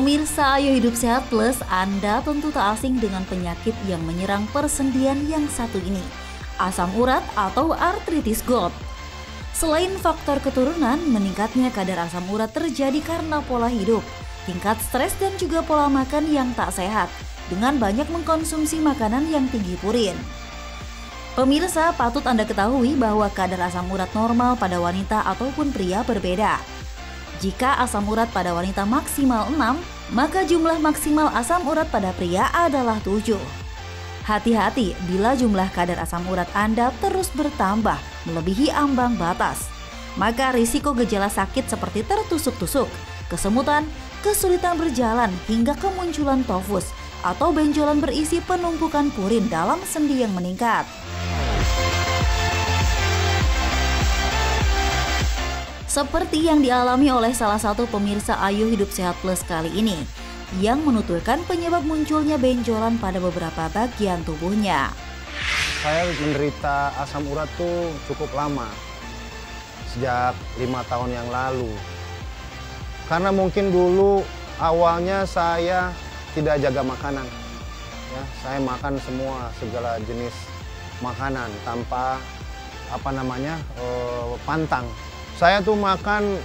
Pemirsa Ayo Hidup Sehat Plus, Anda tentu tak asing dengan penyakit yang menyerang persendian yang satu ini, asam urat atau artritis gout. Selain faktor keturunan, meningkatnya kadar asam urat terjadi karena pola hidup, tingkat stres dan juga pola makan yang tak sehat, dengan banyak mengkonsumsi makanan yang tinggi purin. Pemirsa, patut Anda ketahui bahwa kadar asam urat normal pada wanita ataupun pria berbeda. Jika asam urat pada wanita maksimal 6, maka jumlah maksimal asam urat pada pria adalah 7. Hati-hati bila jumlah kadar asam urat Anda terus bertambah melebihi ambang batas. Maka risiko gejala sakit seperti tertusuk-tusuk, kesemutan, kesulitan berjalan hingga kemunculan tofus atau benjolan berisi penumpukan purin dalam sendi yang meningkat. Seperti yang dialami oleh salah satu pemirsa Ayo Hidup Sehat Plus kali ini, yang menuturkan penyebab munculnya benjolan pada beberapa bagian tubuhnya. Saya menderita asam urat tuh cukup lama, sejak 5 tahun yang lalu. Karena mungkin dulu awalnya saya tidak jaga makanan. Ya, saya makan semua segala jenis makanan tanpa pantang. Saya tuh makan,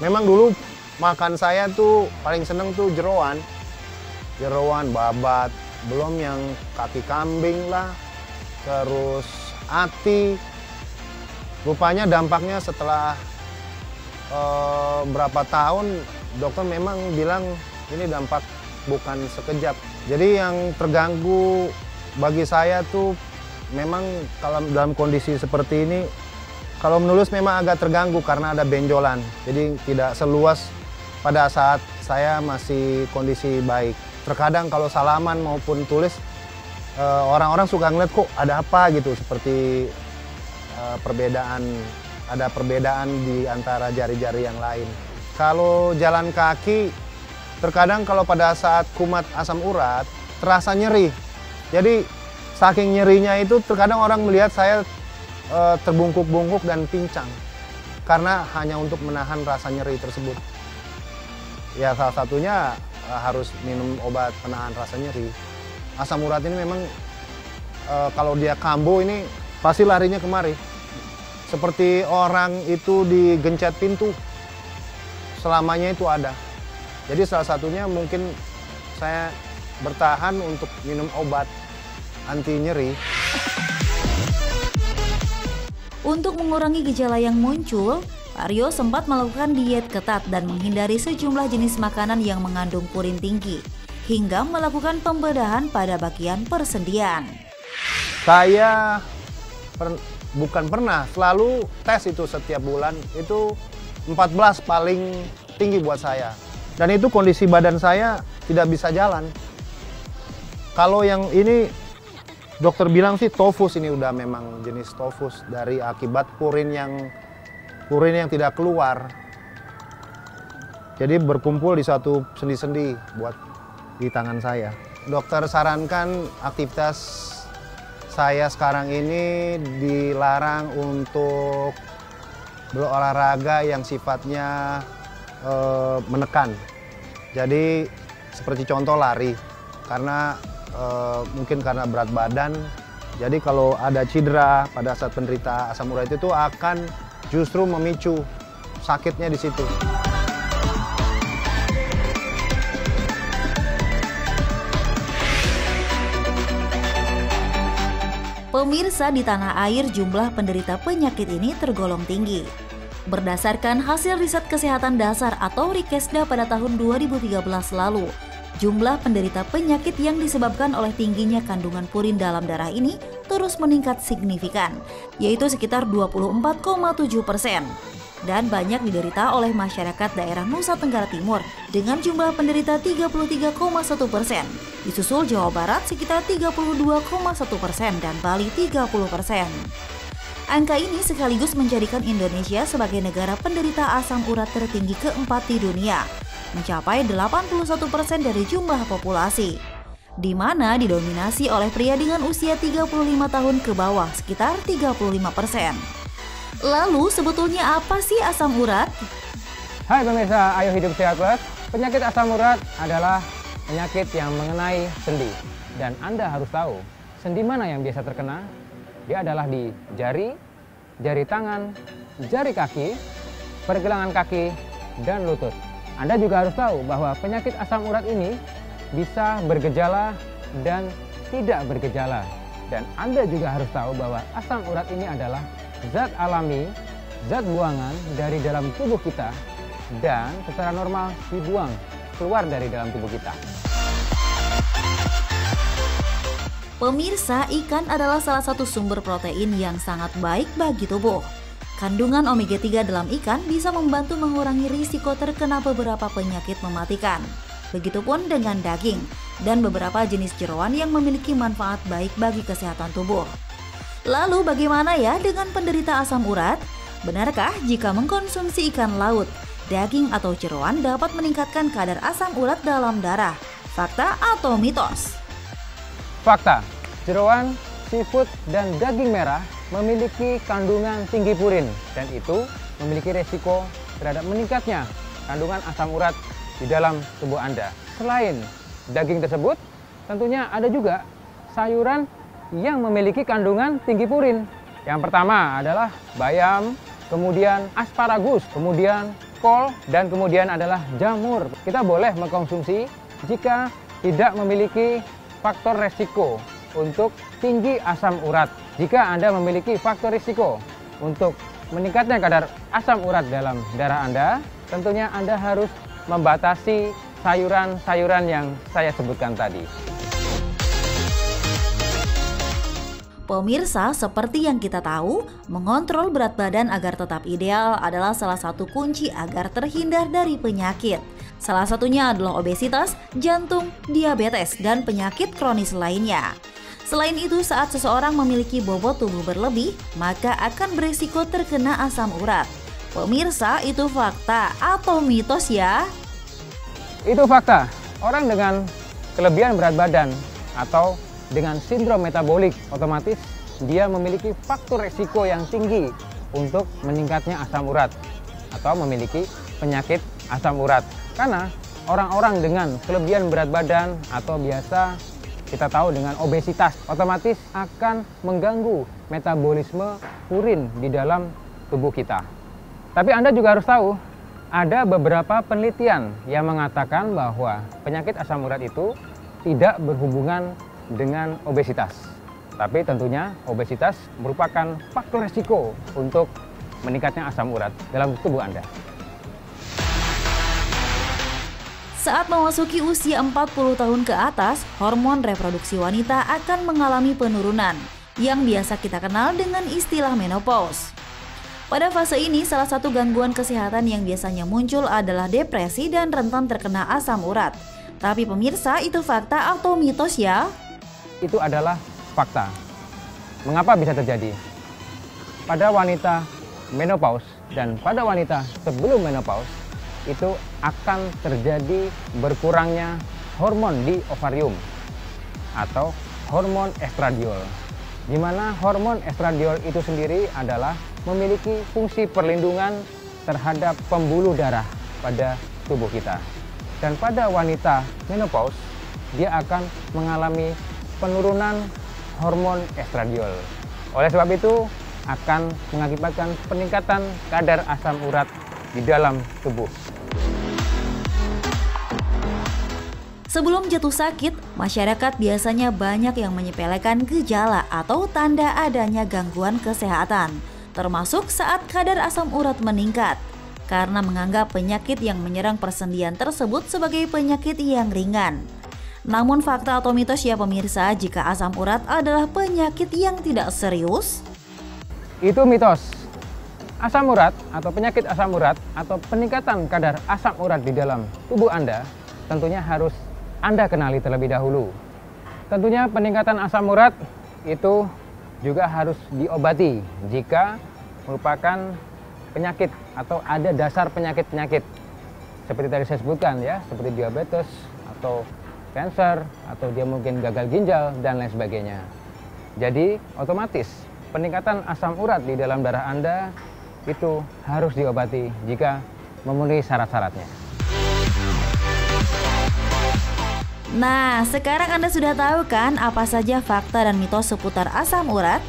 memang dulu makan saya tuh paling seneng tuh jeroan, babat, belum yang kaki kambing lah, terus ati. Rupanya dampaknya setelah berapa tahun, dokter memang bilang ini dampak bukan sekejap. Jadi yang terganggu bagi saya tuh memang kalau dalam kondisi seperti ini, kalau menulis memang agak terganggu karena ada benjolan. Jadi tidak seluas pada saat saya masih kondisi baik. Terkadang kalau salaman maupun tulis, orang-orang suka ngeliat kok ada apa gitu. Seperti ada perbedaan di antara jari-jari yang lain. Kalau jalan kaki, terkadang kalau pada saat kumat asam urat, terasa nyeri. Jadi saking nyerinya itu terkadang orang melihat saya terbungkuk-bungkuk dan pincang karena hanya untuk menahan rasa nyeri tersebut. Ya salah satunya harus minum obat penahan rasa nyeri. Asam urat ini memang kalau dia kambuh ini pasti larinya kemari. Seperti orang itu digencet pintu, selamanya itu ada. Jadi salah satunya mungkin saya bertahan untuk minum obat anti nyeri. Untuk mengurangi gejala yang muncul, Aryo sempat melakukan diet ketat dan menghindari sejumlah jenis makanan yang mengandung purin tinggi, hingga melakukan pembedahan pada bagian persendian. Saya selalu tes itu setiap bulan, itu 14 paling tinggi buat saya. Dan itu kondisi badan saya tidak bisa jalan. Kalau yang ini, dokter bilang sih tofus, ini udah memang jenis tofus dari akibat purin yang tidak keluar. Jadi berkumpul di satu sendi-sendi buat di tangan saya. Dokter sarankan aktivitas saya sekarang ini dilarang untuk berolahraga yang sifatnya menekan. Jadi seperti contoh lari, karena mungkin karena berat badan, jadi kalau ada cedera pada saat penderita asam urat itu akan justru memicu sakitnya di situ. Pemirsa, di tanah air jumlah penderita penyakit ini tergolong tinggi. Berdasarkan hasil riset kesehatan dasar atau Rikesda pada tahun 2013 lalu, jumlah penderita penyakit yang disebabkan oleh tingginya kandungan purin dalam darah ini terus meningkat signifikan, yaitu sekitar 24,7%. Dan banyak diderita oleh masyarakat daerah Nusa Tenggara Timur dengan jumlah penderita 33,1%. Disusul Jawa Barat sekitar 32,1% dan Bali 30%. Angka ini sekaligus menjadikan Indonesia sebagai negara penderita asam urat tertinggi keempat di dunia, mencapai 81% dari jumlah populasi, di mana didominasi oleh pria dengan usia 35 tahun ke bawah sekitar 35%. Lalu sebetulnya apa sih asam urat? Hai pemirsa Ayo Hidup Sehat Plus, Penyakit asam urat adalah penyakit yang mengenai sendi. Dan Anda harus tahu, sendi mana yang biasa terkena? Dia adalah di jari, jari tangan, jari kaki, pergelangan kaki, dan lutut. Anda juga harus tahu bahwa penyakit asam urat ini bisa bergejala dan tidak bergejala. Dan Anda juga harus tahu bahwa asam urat ini adalah zat alami, zat buangan dari dalam tubuh kita dan secara normal dibuang keluar dari dalam tubuh kita. Pemirsa, ikan adalah salah satu sumber protein yang sangat baik bagi tubuh. Kandungan omega 3 dalam ikan bisa membantu mengurangi risiko terkena beberapa penyakit mematikan. Begitupun dengan daging dan beberapa jenis jeroan yang memiliki manfaat baik bagi kesehatan tubuh. Lalu bagaimana ya dengan penderita asam urat? Benarkah jika mengkonsumsi ikan laut, daging atau jeroan dapat meningkatkan kadar asam urat dalam darah? Fakta atau mitos? Fakta, jeroan, seafood, dan daging merah memiliki kandungan tinggi purin dan itu memiliki resiko terhadap meningkatnya kandungan asam urat di dalam tubuh Anda. Selain daging tersebut, tentunya ada juga sayuran yang memiliki kandungan tinggi purin. Yang pertama adalah bayam, kemudian asparagus, kemudian kol, dan kemudian adalah jamur. Kita boleh mengkonsumsi jika tidak memiliki faktor resiko untuk tinggi asam urat. Jika Anda memiliki faktor risiko untuk meningkatnya kadar asam urat dalam darah Anda, tentunya Anda harus membatasi sayuran-sayuran yang saya sebutkan tadi. Pemirsa, seperti yang kita tahu, mengontrol berat badan agar tetap ideal adalah salah satu kunci agar terhindar dari penyakit. Salah satunya adalah obesitas, jantung, diabetes, dan penyakit kronis lainnya. Selain itu, saat seseorang memiliki bobot tubuh berlebih, maka akan berisiko terkena asam urat. Pemirsa, itu fakta atau mitos ya? Itu fakta. Orang dengan kelebihan berat badan atau dengan sindrom metabolik, otomatis dia memiliki faktor resiko yang tinggi untuk meningkatnya asam urat atau memiliki penyakit asam urat. Karena orang-orang dengan kelebihan berat badan atau biasa kita tahu dengan obesitas, otomatis akan mengganggu metabolisme purin di dalam tubuh kita. Tapi Anda juga harus tahu, ada beberapa penelitian yang mengatakan bahwa penyakit asam urat itu tidak berhubungan dengan obesitas. Tapi tentunya obesitas merupakan faktor resiko untuk meningkatnya asam urat dalam tubuh Anda. Saat memasuki usia 40 tahun ke atas, hormon reproduksi wanita akan mengalami penurunan yang biasa kita kenal dengan istilah menopause. Pada fase ini, salah satu gangguan kesehatan yang biasanya muncul adalah depresi dan rentan terkena asam urat. Tapi pemirsa, itu fakta atau mitos ya? Itu adalah fakta. Mengapa bisa terjadi? Pada wanita menopause dan pada wanita sebelum menopause, itu akan terjadi berkurangnya hormon di ovarium atau hormon estradiol, di mana hormon estradiol itu sendiri adalah memiliki fungsi perlindungan terhadap pembuluh darah pada tubuh kita. Dan pada wanita menopause, dia akan mengalami penurunan hormon estradiol. Oleh sebab itu, akan mengakibatkan peningkatan kadar asam urat di dalam tubuh. Sebelum jatuh sakit, masyarakat biasanya banyak yang menyepelekan gejala atau tanda adanya gangguan kesehatan, termasuk saat kadar asam urat meningkat, karena menganggap penyakit yang menyerang persendian tersebut sebagai penyakit yang ringan. Namun fakta atau mitos ya pemirsa, jika asam urat adalah penyakit yang tidak serius? Itu mitos. Asam urat atau penyakit asam urat atau peningkatan kadar asam urat di dalam tubuh Anda tentunya harus Anda kenali terlebih dahulu. Tentunya peningkatan asam urat itu juga harus diobati jika merupakan penyakit atau ada dasar penyakit-penyakit seperti tadi saya sebutkan ya, seperti diabetes atau kanker atau dia mungkin gagal ginjal dan lain sebagainya. Jadi otomatis peningkatan asam urat di dalam darah Anda itu harus diobati jika memenuhi syarat-syaratnya. Nah, sekarang Anda sudah tahu kan apa saja fakta dan mitos seputar asam urat?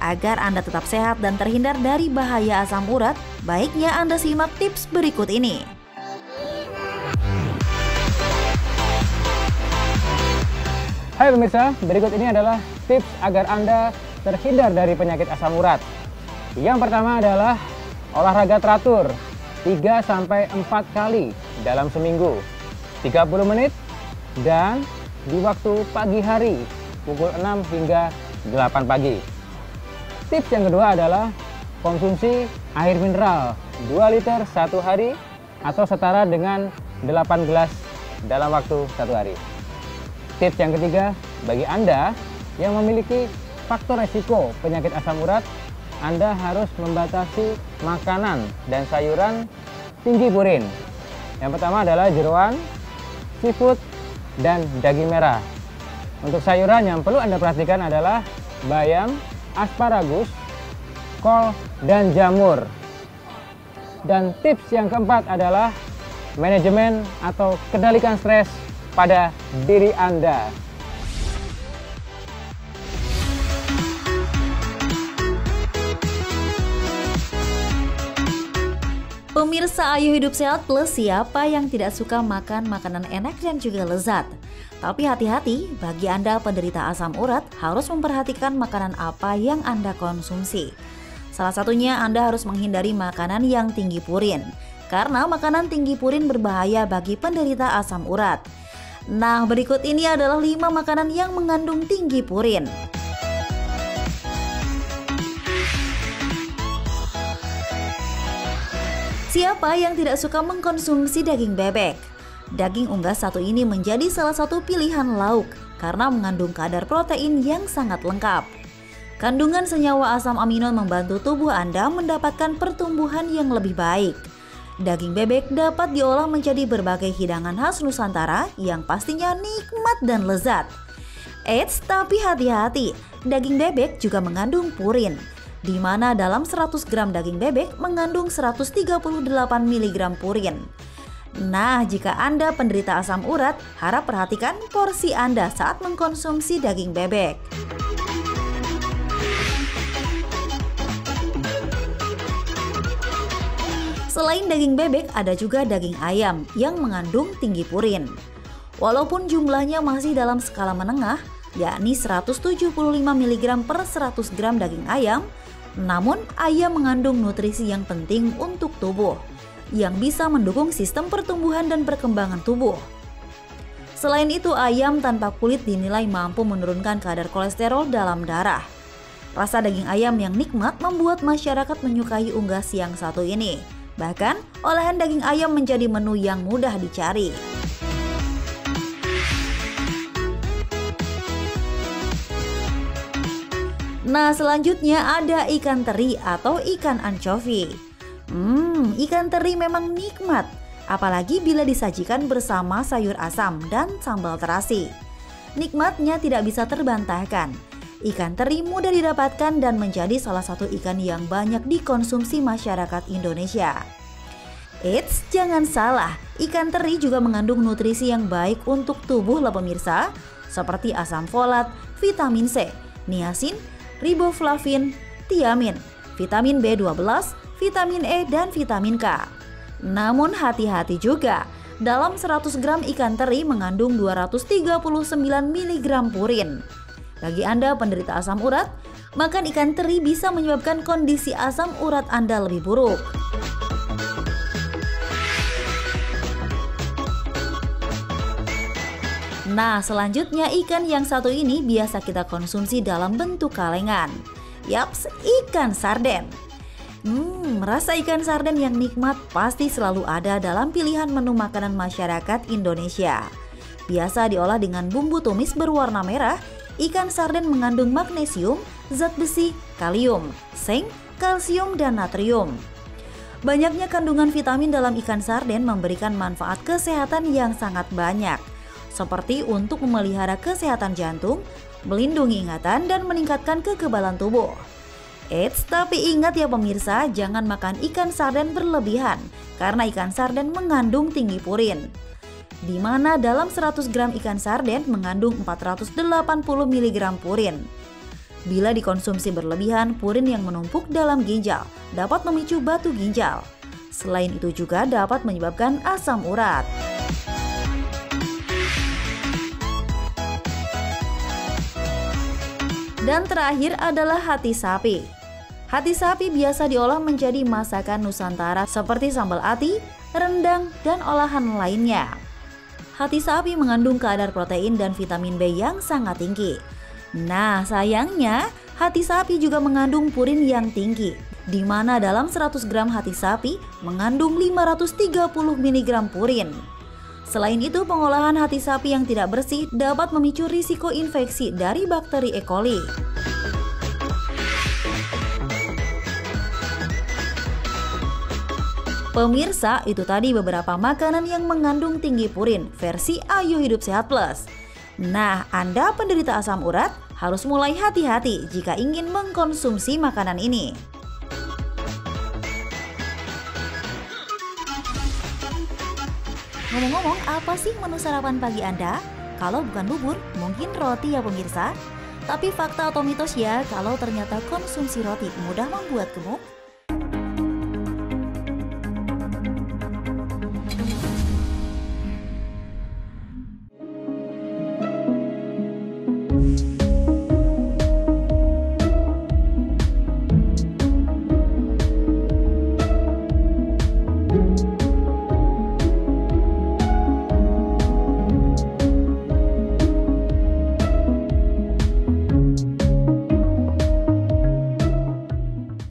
Agar Anda tetap sehat dan terhindar dari bahaya asam urat, baiknya Anda simak tips berikut ini. Hai pemirsa, berikut ini adalah tips agar Anda terhindar dari penyakit asam urat. Yang pertama adalah olahraga teratur 3-4 kali dalam seminggu, 30 menit dan di waktu pagi hari pukul 6 hingga 8 pagi. Tips yang kedua adalah konsumsi air mineral 2 liter satu hari atau setara dengan 8 gelas dalam waktu satu hari. Tips yang ketiga, bagi Anda yang memiliki faktor resiko penyakit asam urat, Anda harus membatasi makanan dan sayuran tinggi purin. Yang pertama adalah jeroan, seafood, dan daging merah. Untuk sayuran yang perlu Anda perhatikan adalah bayam, asparagus, kol, dan jamur. Dan tips yang keempat adalah manajemen atau kendalikan stres pada diri Anda. Pemirsa Ayo Hidup Sehat Plus, siapa yang tidak suka makan makanan enak dan juga lezat? Tapi hati-hati, bagi Anda penderita asam urat harus memperhatikan makanan apa yang Anda konsumsi. Salah satunya Anda harus menghindari makanan yang tinggi purin, karena makanan tinggi purin berbahaya bagi penderita asam urat. Nah, berikut ini adalah 5 makanan yang mengandung tinggi purin. Siapa yang tidak suka mengkonsumsi daging bebek? Daging unggas satu ini menjadi salah satu pilihan lauk karena mengandung kadar protein yang sangat lengkap. Kandungan senyawa asam amino membantu tubuh Anda mendapatkan pertumbuhan yang lebih baik. Daging bebek dapat diolah menjadi berbagai hidangan khas Nusantara yang pastinya nikmat dan lezat. Eits, tapi hati-hati, daging bebek juga mengandung purin, di mana dalam 100 gram daging bebek mengandung 138 mg purin. Nah, jika Anda penderita asam urat, harap perhatikan porsi Anda saat mengkonsumsi daging bebek. Selain daging bebek, ada juga daging ayam yang mengandung tinggi purin. Walaupun jumlahnya masih dalam skala menengah, yakni 175 mg per 100 gram daging ayam, namun ayam mengandung nutrisi yang penting untuk tubuh, yang bisa mendukung sistem pertumbuhan dan perkembangan tubuh. Selain itu, ayam tanpa kulit dinilai mampu menurunkan kadar kolesterol dalam darah. Rasa daging ayam yang nikmat membuat masyarakat menyukai unggas yang satu ini. Bahkan, olahan daging ayam menjadi menu yang mudah dicari. Nah, selanjutnya ada ikan teri atau ikan ancovi. Ikan teri memang nikmat, apalagi bila disajikan bersama sayur asam dan sambal terasi. Nikmatnya tidak bisa terbantahkan. Ikan teri mudah didapatkan dan menjadi salah satu ikan yang banyak dikonsumsi masyarakat Indonesia. Eits, jangan salah, ikan teri juga mengandung nutrisi yang baik untuk tubuh loh pemirsa, seperti asam folat, vitamin C, niacin, riboflavin, tiamin, vitamin B12, vitamin E, dan vitamin K. Namun hati-hati juga, dalam 100 gram ikan teri mengandung 239 mg purin. Bagi Anda penderita asam urat, makan ikan teri bisa menyebabkan kondisi asam urat Anda lebih buruk. Nah, selanjutnya ikan yang satu ini biasa kita konsumsi dalam bentuk kalengan. Yaps, ikan sarden. Rasa ikan sarden yang nikmat pasti selalu ada dalam pilihan menu makanan masyarakat Indonesia. Biasa diolah dengan bumbu tumis berwarna merah, ikan sarden mengandung magnesium, zat besi, kalium, seng, kalsium, dan natrium. Banyaknya kandungan vitamin dalam ikan sarden memberikan manfaat kesehatan yang sangat banyak, seperti untuk memelihara kesehatan jantung, melindungi ingatan, dan meningkatkan kekebalan tubuh. Eits, tapi ingat ya pemirsa, jangan makan ikan sarden berlebihan, karena ikan sarden mengandung tinggi purin. di mana dalam 100 gram ikan sarden mengandung 480 mg purin. Bila dikonsumsi berlebihan, purin yang menumpuk dalam ginjal dapat memicu batu ginjal. Selain itu juga dapat menyebabkan asam urat. Dan terakhir adalah hati sapi. Hati sapi biasa diolah menjadi masakan Nusantara seperti sambal ati, rendang, dan olahan lainnya. Hati sapi mengandung kadar protein dan vitamin B yang sangat tinggi. Nah, sayangnya hati sapi juga mengandung purin yang tinggi, di mana dalam 100 gram hati sapi mengandung 530 mg purin. Selain itu, pengolahan hati sapi yang tidak bersih dapat memicu risiko infeksi dari bakteri E. coli. Pemirsa, itu tadi beberapa makanan yang mengandung tinggi purin versi Ayo Hidup Sehat Plus. Nah, Anda penderita asam urat harus mulai hati-hati jika ingin mengkonsumsi makanan ini. Ngomong-ngomong, apa sih menu sarapan pagi Anda? Kalau bukan bubur, mungkin roti ya pemirsa. Tapi fakta atau mitos ya, kalau ternyata konsumsi roti mudah membuat gemuk?